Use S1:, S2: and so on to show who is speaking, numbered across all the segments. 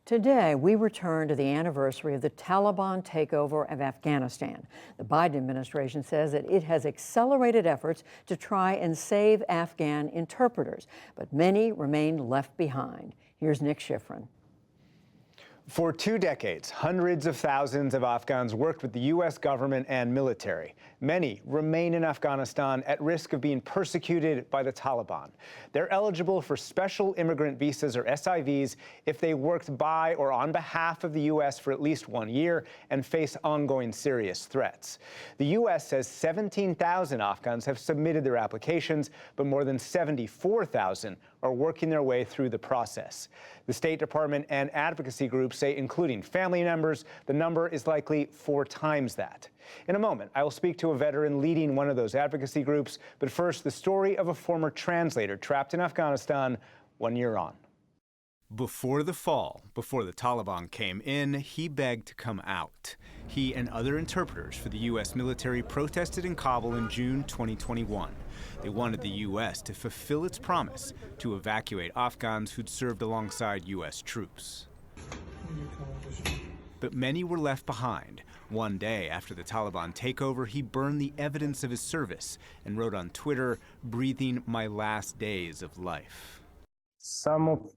S1: Today, we return to the anniversary of the Taliban takeover of Afghanistan. The Biden administration says that it has accelerated efforts to try and save Afghan interpreters, but many remain left behind. Here's Nick Schifrin.
S2: For 2 decades, hundreds of thousands of Afghans worked with the U.S. government and military. Many remain in Afghanistan at risk of being persecuted by the Taliban. They're eligible for special immigrant visas, or SIVs, if they worked by or on behalf of the U.S. for at least 1 year and face ongoing serious threats. The U.S. says 17,000 Afghans have submitted their applications, but more than 74,000 are working their way through the process. The State Department and advocacy groups say, including family members, the number is likely 4 times that. In a moment, I will speak to a veteran leading one of those advocacy groups, but first, the story of a former translator trapped in Afghanistan 1 year on. Before the fall, before the Taliban came in, he begged to come out. He and other interpreters for the U.S. military protested in Kabul in June 2021. They wanted the U.S. to fulfill its promise to evacuate Afghans who'd served alongside U.S. troops. But many were left behind. One day after the Taliban takeover, he burned the evidence of his service and wrote on Twitter, "Breathing my last days of life."
S3: Some of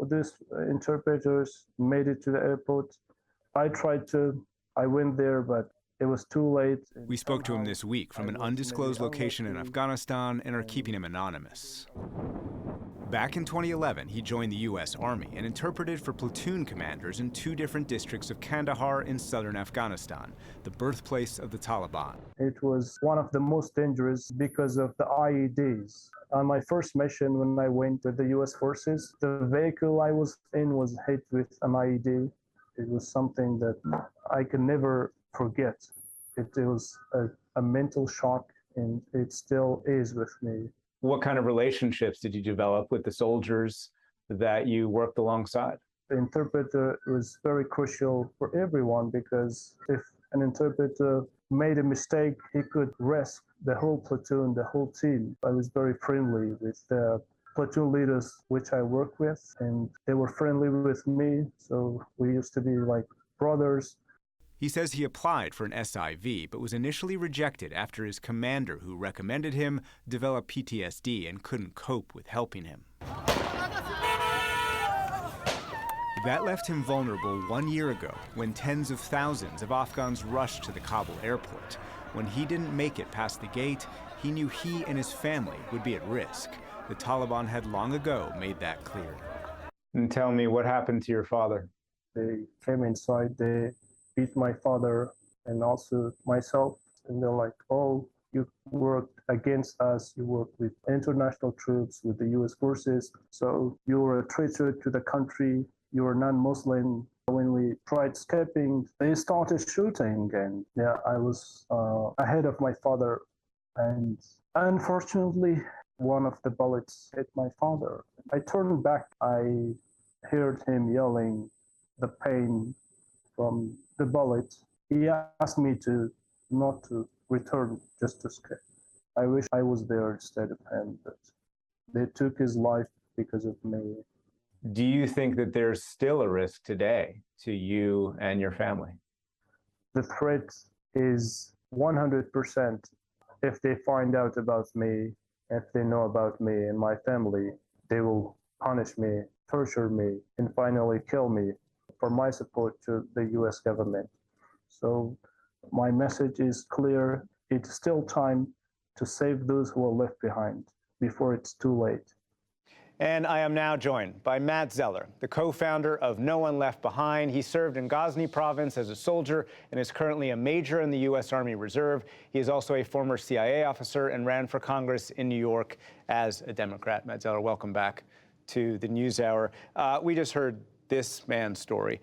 S3: these interpreters made it to the airport. I went there, but it was too late.
S2: We spoke to him this week from an undisclosed location in Afghanistan and are keeping him anonymous. Back in 2011, he joined the U.S. Army and interpreted for platoon commanders in 2 different districts of Kandahar in southern Afghanistan, the birthplace of the Taliban.
S3: It was one of the most dangerous because of the IEDs. On my first mission, when I went to the U.S. forces, the vehicle I was in was hit with an IED. It was something that I can never forget. It was a mental shock, and it still is with me.
S2: What kind of relationships did you develop with the soldiers that you worked alongside?
S3: The interpreter was very crucial for everyone, because if an interpreter made a mistake, he could risk the whole platoon, the whole team. I was very friendly with the platoon leaders which I work with, and they were friendly with me, so we used to be like brothers.
S2: He says he applied for an SIV, but was initially rejected after his commander, who recommended him, developed PTSD and couldn't cope with helping him. That left him vulnerable 1 year ago, when tens of thousands of Afghans rushed to the Kabul airport. When he didn't make it past the gate, he knew he and his family would be at risk. The Taliban had long ago made that clear. And tell me, what happened to your father?
S3: They came inside, they beat my father and also myself, and they're like, "Oh, you worked against us, you worked with international troops, with the U.S. forces, so you were a traitor to the country, you were non-Muslim." When we tried escaping, they started shooting, and yeah, I was ahead of my father, and unfortunately, one of the bullets hit my father. I turned back, I heard him yelling the pain from the bullet. He asked me not to return, just to escape. I wish I was there instead of him, but they took his life because of me.
S2: Do you think that there's still a risk today to you and your family?
S3: The threat is 100%. If they find out about me, if they know about me and my family, they will punish me, torture me, and finally kill me for my support to the U.S. government. So my message is clear. It's still time to save those who are left behind before it's too late.
S2: And I am now joined by Matt Zeller, the co-founder of No One Left Behind. He served in Ghazni province as a soldier and is currently a major in the U.S. Army Reserve. He is also a former CIA officer and ran for Congress in New York as a Democrat. Matt Zeller, welcome back to the NewsHour. We just heard this man's story.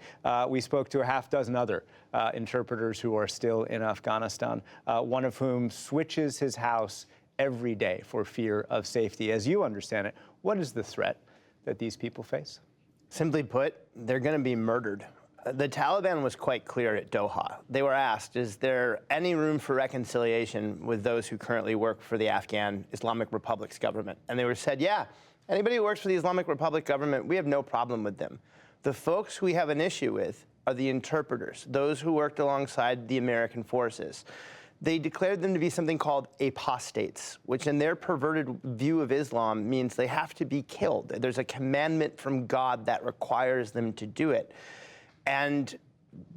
S2: We spoke to a half dozen other interpreters who are still in Afghanistan, one of whom switches his house every day for fear of safety. As you understand it, what is the threat that these people face?
S4: Simply put, they're going to be murdered. The Taliban was quite clear at Doha. They were asked, is there any room for reconciliation with those who currently work for the Afghan Islamic Republic's government? And they were said, yeah, anybody who works for the Islamic Republic government, we have no problem with them. The folks we have an issue with are the interpreters, those who worked alongside the American forces. They declared them to be something called apostates, which in their perverted view of Islam means they have to be killed. There's a commandment from God that requires them to do it. And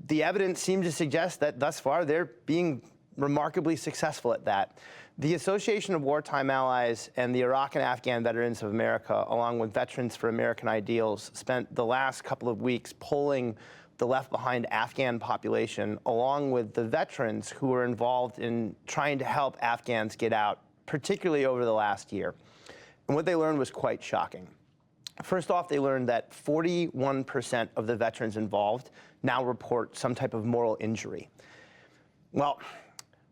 S4: the evidence seems to suggest that thus far they're being remarkably successful at that. The Association of Wartime Allies and the Iraq and Afghan Veterans of America, along with Veterans for American Ideals, spent the last couple of weeks polling the left-behind Afghan population, along with the veterans who were involved in trying to help Afghans get out, particularly over the last year. And what they learned was quite shocking. First off, they learned that 41% of the veterans involved now report some type of moral injury. Well,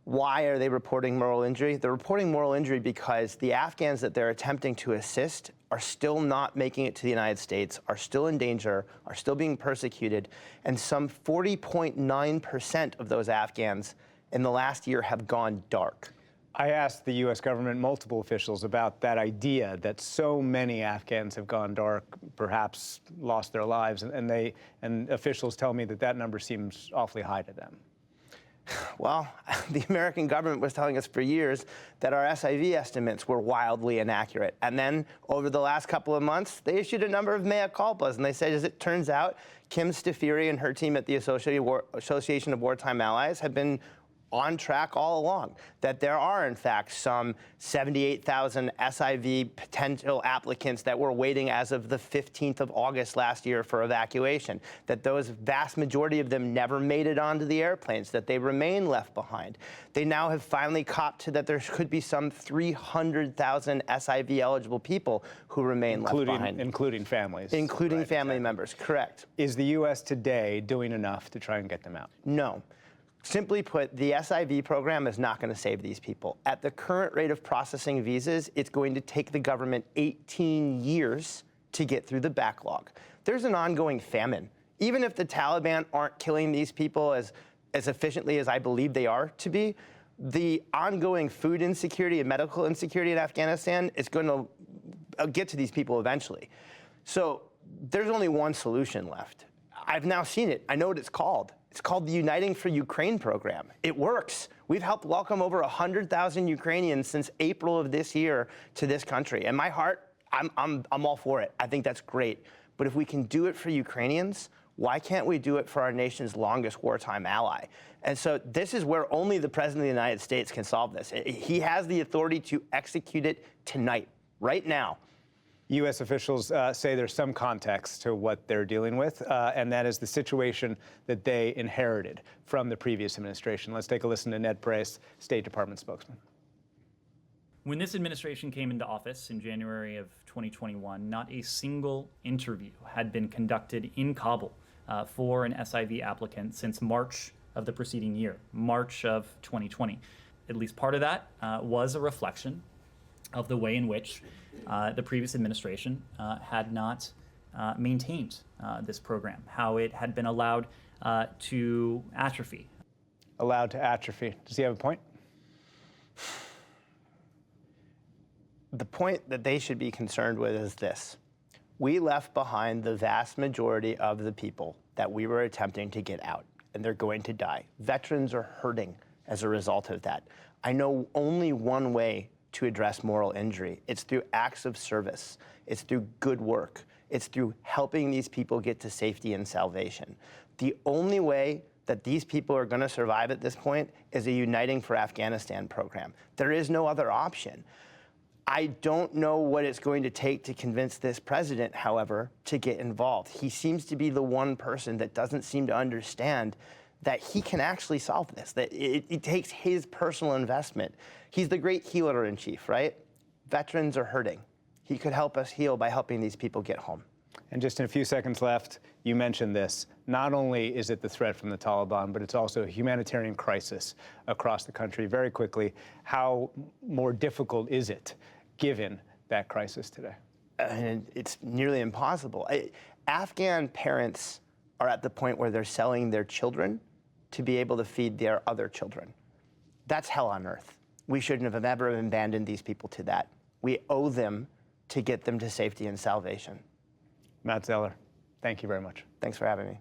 S4: why are they reporting moral injury? They're reporting moral injury because the Afghans that they're attempting to assist are still not making it to the United States, are still in danger, are still being persecuted, and some 40.9% of those Afghans in the last year have gone dark.
S2: I asked the U.S. government, multiple officials, about that idea that so many Afghans have gone dark, perhaps lost their lives, and officials tell me that that number seems awfully high to them.
S4: Well, the American government was telling us for years that our SIV estimates were wildly inaccurate. And then over the last couple of months, they issued a number of mea culpas. And they said, as it turns out, Kim Stafiri and her team at the Association of Wartime Allies have been on track all along, that there are, in fact, some 78,000 SIV potential applicants that were waiting as of the 15th of August last year for evacuation, that those vast majority of them never made it onto the airplanes, that they remain left behind. They now have finally copped to that there could be some 300,000 SIV eligible people who remain left behind.
S2: Including families.
S4: Including
S2: Right,
S4: family
S2: exactly.
S4: members, correct.
S2: Is the U.S. today doing enough to try and get them out?
S4: No. Simply put, the SIV program is not going to save these people. At the current rate of processing visas, it's going to take the government 18 years to get through the backlog. There's an ongoing famine. Even if the Taliban aren't killing these people as efficiently as I believe they are to be, the ongoing food insecurity and medical insecurity in Afghanistan is going to get to these people eventually. So there's only one solution left. I've now seen it. I know what it's called. It's called the Uniting for Ukraine program. It works. We've helped welcome over 100,000 Ukrainians since April of this year to this country. And my heart, I'm all for it. I think that's great. But if we can do it for Ukrainians, why can't we do it for our nation's longest wartime ally? And so this is where only the President of the United States can solve this. He has the authority to execute it tonight, right now.
S2: U.S. officials say there's some context to what they're dealing with, and that is the situation that they inherited from the previous administration. Let's take a listen to Ned Price, State Department spokesman.
S5: When this administration came into office in January of 2021, not a single interview had been conducted in Kabul for an SIV applicant since March of the preceding year, March of 2020. At least part of that was a reflection of the way in which the previous administration had not maintained this program, how it had been allowed to atrophy.
S2: Allowed to atrophy. Does he have a point?
S4: The point that they should be concerned with is this. We left behind the vast majority of the people that we were attempting to get out, and they're going to die. Veterans are hurting as a result of that. I know only one way to address moral injury. It's through acts of service. It's through good work. It's through helping these people get to safety and salvation. The only way that these people are going to survive at this point is a Uniting for Afghanistan program. There is no other option. I don't know what it's going to take to convince this president, however, to get involved. He seems to be the one person that doesn't seem to understand that he can actually solve this, that it takes his personal investment. He's the great healer in chief, right? Veterans are hurting. He could help us heal by helping these people get home.
S2: And just in a few seconds left, you mentioned this. Not only is it the threat from the Taliban, but it's also a humanitarian crisis across the country. Very quickly, how more difficult is it given that crisis today?
S4: And it's nearly impossible. Afghan parents are at the point where they're selling their children to be able to feed their other children. That's hell on earth. We shouldn't have ever abandoned these people to that. We owe them to get them to safety and salvation.
S2: Matt Zeller, Thank you very much.
S4: Thanks for having me.